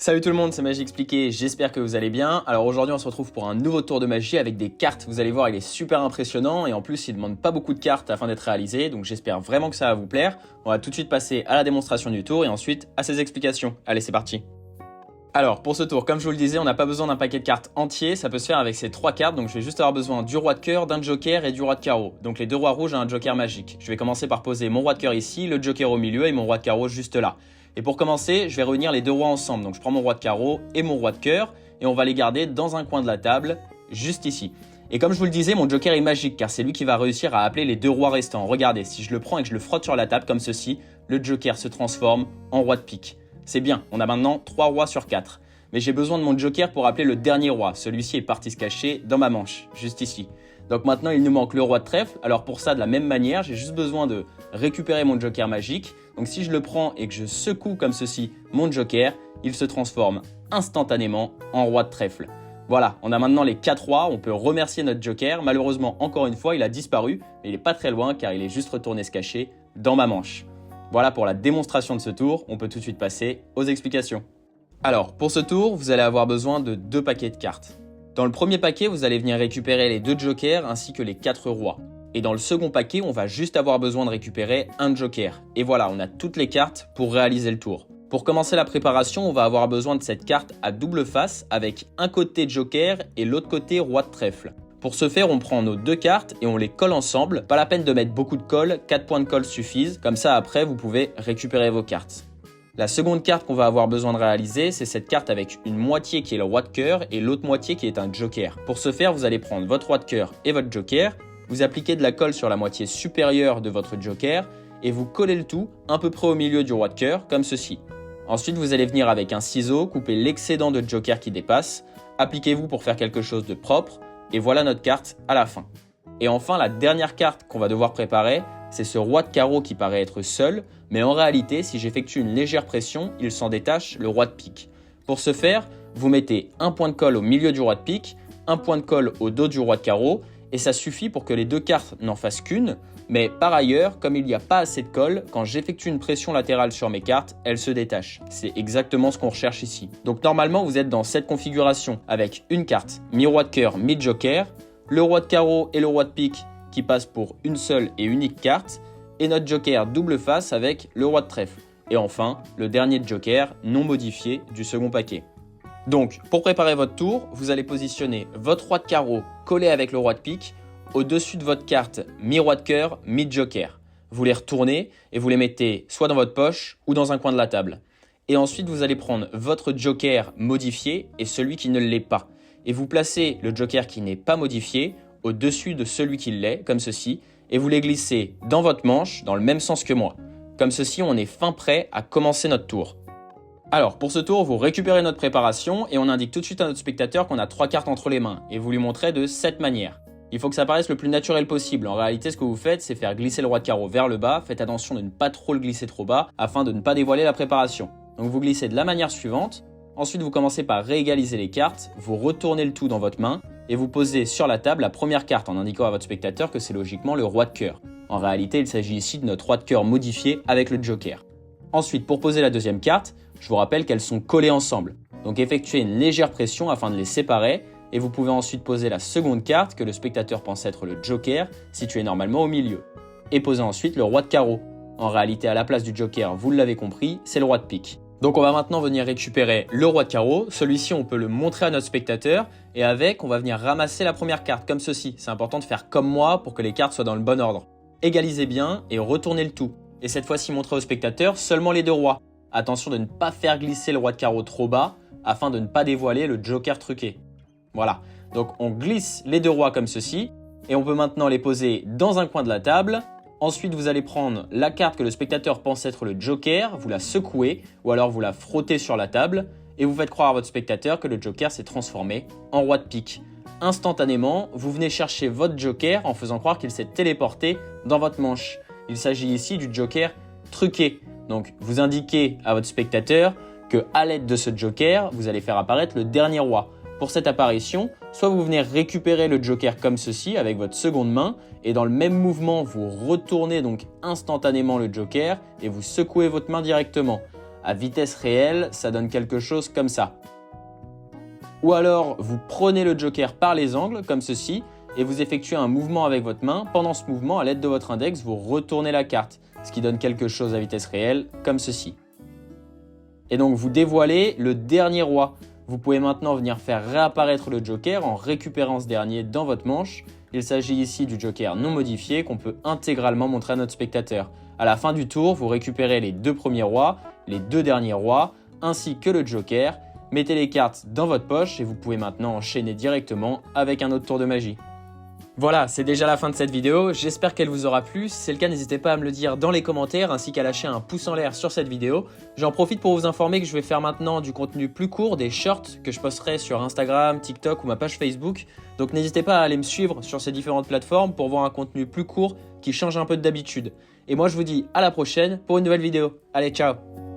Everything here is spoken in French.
Salut tout le monde, c'est Magie Expliquée, j'espère que vous allez bien. Alors aujourd'hui on se retrouve pour un nouveau tour de magie avec des cartes. Vous allez voir, il est super impressionnant et en plus il ne demande pas beaucoup de cartes afin d'être réalisé. Donc j'espère vraiment que ça va vous plaire. On va tout de suite passer à la démonstration du tour et ensuite à ses explications. Allez, c'est parti. Alors pour ce tour, comme je vous le disais, on n'a pas besoin d'un paquet de cartes entier, ça peut se faire avec ces 3 cartes. Donc je vais juste avoir besoin du roi de cœur, d'un joker et du roi de carreau. Donc les 2 rois rouges et un joker magique. Je vais commencer par poser mon roi de cœur ici, le joker au milieu et mon roi de carreau juste là. Et pour commencer, je vais réunir les 2 rois ensemble. Donc je prends mon roi de carreau et mon roi de cœur et on va les garder dans un coin de la table, juste ici. Et comme je vous le disais, mon joker est magique car c'est lui qui va réussir à appeler les 2 rois restants. Regardez, si je le prends et que je le frotte sur la table comme ceci, le joker se transforme en roi de pique. C'est bien, on a maintenant 3 rois sur 4. Mais j'ai besoin de mon joker pour appeler le dernier roi. Celui-ci est parti se cacher dans ma manche, juste ici. Donc maintenant, il nous manque le roi de trèfle. Alors pour ça, de la même manière, j'ai juste besoin de récupérer mon joker magique. Donc si je le prends et que je secoue comme ceci mon joker, il se transforme instantanément en roi de trèfle. Voilà, on a maintenant les 4 rois, on peut remercier notre joker. Malheureusement, encore une fois, il a disparu, mais il n'est pas très loin car il est juste retourné se cacher dans ma manche. Voilà pour la démonstration de ce tour, on peut tout de suite passer aux explications. Alors, pour ce tour, vous allez avoir besoin de 2 paquets de cartes. Dans le premier paquet, vous allez venir récupérer les 2 jokers ainsi que les 4 rois. Et dans le second paquet, on va juste avoir besoin de récupérer un joker. Et voilà, on a toutes les cartes pour réaliser le tour. Pour commencer la préparation, on va avoir besoin de cette carte à double face avec un côté joker et l'autre côté roi de trèfle. Pour ce faire, on prend nos 2 cartes et on les colle ensemble. Pas la peine de mettre beaucoup de colle, 4 points de colle suffisent. Comme ça, après, vous pouvez récupérer vos cartes. La seconde carte qu'on va avoir besoin de réaliser, c'est cette carte avec une moitié qui est le roi de cœur et l'autre moitié qui est un joker. Pour ce faire, vous allez prendre votre roi de cœur et votre joker, vous appliquez de la colle sur la moitié supérieure de votre joker et vous collez le tout à peu près au milieu du roi de cœur, comme ceci. Ensuite, vous allez venir avec un ciseau, couper l'excédent de joker qui dépasse, appliquez-vous pour faire quelque chose de propre et voilà notre carte à la fin. Et enfin, la dernière carte qu'on va devoir préparer, c'est ce roi de carreau qui paraît être seul, mais en réalité, si j'effectue une légère pression, il s'en détache, le roi de pique. Pour ce faire, vous mettez un point de colle au milieu du roi de pique, un point de colle au dos du roi de carreau, et ça suffit pour que les 2 cartes n'en fassent qu'une, mais par ailleurs, comme il n'y a pas assez de colle, quand j'effectue une pression latérale sur mes cartes, elles se détachent. C'est exactement ce qu'on recherche ici. Donc normalement, vous êtes dans cette configuration avec une carte mi-roi de cœur, mi-joker, le roi de carreau et le roi de pique qui passent pour une seule et unique carte, et notre joker double face avec le roi de trèfle. Et enfin, le dernier joker non modifié du second paquet. Donc, pour préparer votre tour, vous allez positionner votre roi de carreau collé avec le roi de pique au-dessus de votre carte mi-roi de cœur, mi-joker. Vous les retournez et vous les mettez soit dans votre poche ou dans un coin de la table. Et ensuite, vous allez prendre votre joker modifié et celui qui ne l'est pas. Et vous placez le joker qui n'est pas modifié au-dessus de celui qui l'est, comme ceci, et vous les glissez dans votre manche, dans le même sens que moi. Comme ceci, on est fin prêt à commencer notre tour. Alors, pour ce tour, vous récupérez notre préparation et on indique tout de suite à notre spectateur qu'on a 3 cartes entre les mains et vous lui montrez de cette manière. Il faut que ça paraisse le plus naturel possible. En réalité, ce que vous faites, c'est faire glisser le roi de carreau vers le bas. Faites attention de ne pas trop le glisser trop bas afin de ne pas dévoiler la préparation. Donc vous glissez de la manière suivante. Ensuite, vous commencez par réégaliser les cartes, vous retournez le tout dans votre main et vous posez sur la table la première carte en indiquant à votre spectateur que c'est logiquement le roi de cœur. En réalité, il s'agit ici de notre roi de cœur modifié avec le joker. Ensuite, pour poser la deuxième carte, je vous rappelle qu'elles sont collées ensemble. Donc effectuez une légère pression afin de les séparer et vous pouvez ensuite poser la seconde carte que le spectateur pense être le joker, situé normalement au milieu. Et poser ensuite le roi de carreau. En réalité, à la place du joker, vous l'avez compris, c'est le roi de pique. Donc on va maintenant venir récupérer le roi de carreau. Celui-ci, on peut le montrer à notre spectateur et avec, on va venir ramasser la première carte comme ceci. C'est important de faire comme moi pour que les cartes soient dans le bon ordre. Égalisez bien et retournez le tout. Et cette fois-ci, montrez au spectateur seulement les 2 rois. Attention de ne pas faire glisser le roi de carreau trop bas afin de ne pas dévoiler le joker truqué. Voilà, donc on glisse les 2 rois comme ceci et on peut maintenant les poser dans un coin de la table. Ensuite, vous allez prendre la carte que le spectateur pense être le joker, vous la secouez ou alors vous la frottez sur la table et vous faites croire à votre spectateur que le joker s'est transformé en roi de pique. Instantanément, vous venez chercher votre joker en faisant croire qu'il s'est téléporté dans votre manche. Il s'agit ici du joker truqué. Donc, vous indiquez à votre spectateur que à l'aide de ce joker, vous allez faire apparaître le dernier roi. Pour cette apparition, soit vous venez récupérer le joker comme ceci avec votre seconde main et dans le même mouvement, vous retournez donc instantanément le joker et vous secouez votre main directement. à vitesse réelle, ça donne quelque chose comme ça. Ou alors, vous prenez le joker par les angles, comme ceci, et vous effectuez un mouvement avec votre main. Pendant ce mouvement, à l'aide de votre index, vous retournez la carte, ce qui donne quelque chose à vitesse réelle, comme ceci. Et donc, vous dévoilez le dernier roi. Vous pouvez maintenant venir faire réapparaître le joker en récupérant ce dernier dans votre manche. Il s'agit ici du joker non modifié qu'on peut intégralement montrer à notre spectateur. À la fin du tour, vous récupérez les 2 premiers rois, les 2 derniers rois, ainsi que le joker. Mettez les cartes dans votre poche et vous pouvez maintenant enchaîner directement avec un autre tour de magie. Voilà, c'est déjà la fin de cette vidéo, j'espère qu'elle vous aura plu. Si c'est le cas, n'hésitez pas à me le dire dans les commentaires ainsi qu'à lâcher un pouce en l'air sur cette vidéo. J'en profite pour vous informer que je vais faire maintenant du contenu plus court, des shorts que je posterai sur Instagram, TikTok ou ma page Facebook. Donc n'hésitez pas à aller me suivre sur ces différentes plateformes pour voir un contenu plus court qui change un peu d'habitude. Et moi je vous dis à la prochaine pour une nouvelle vidéo. Allez, ciao!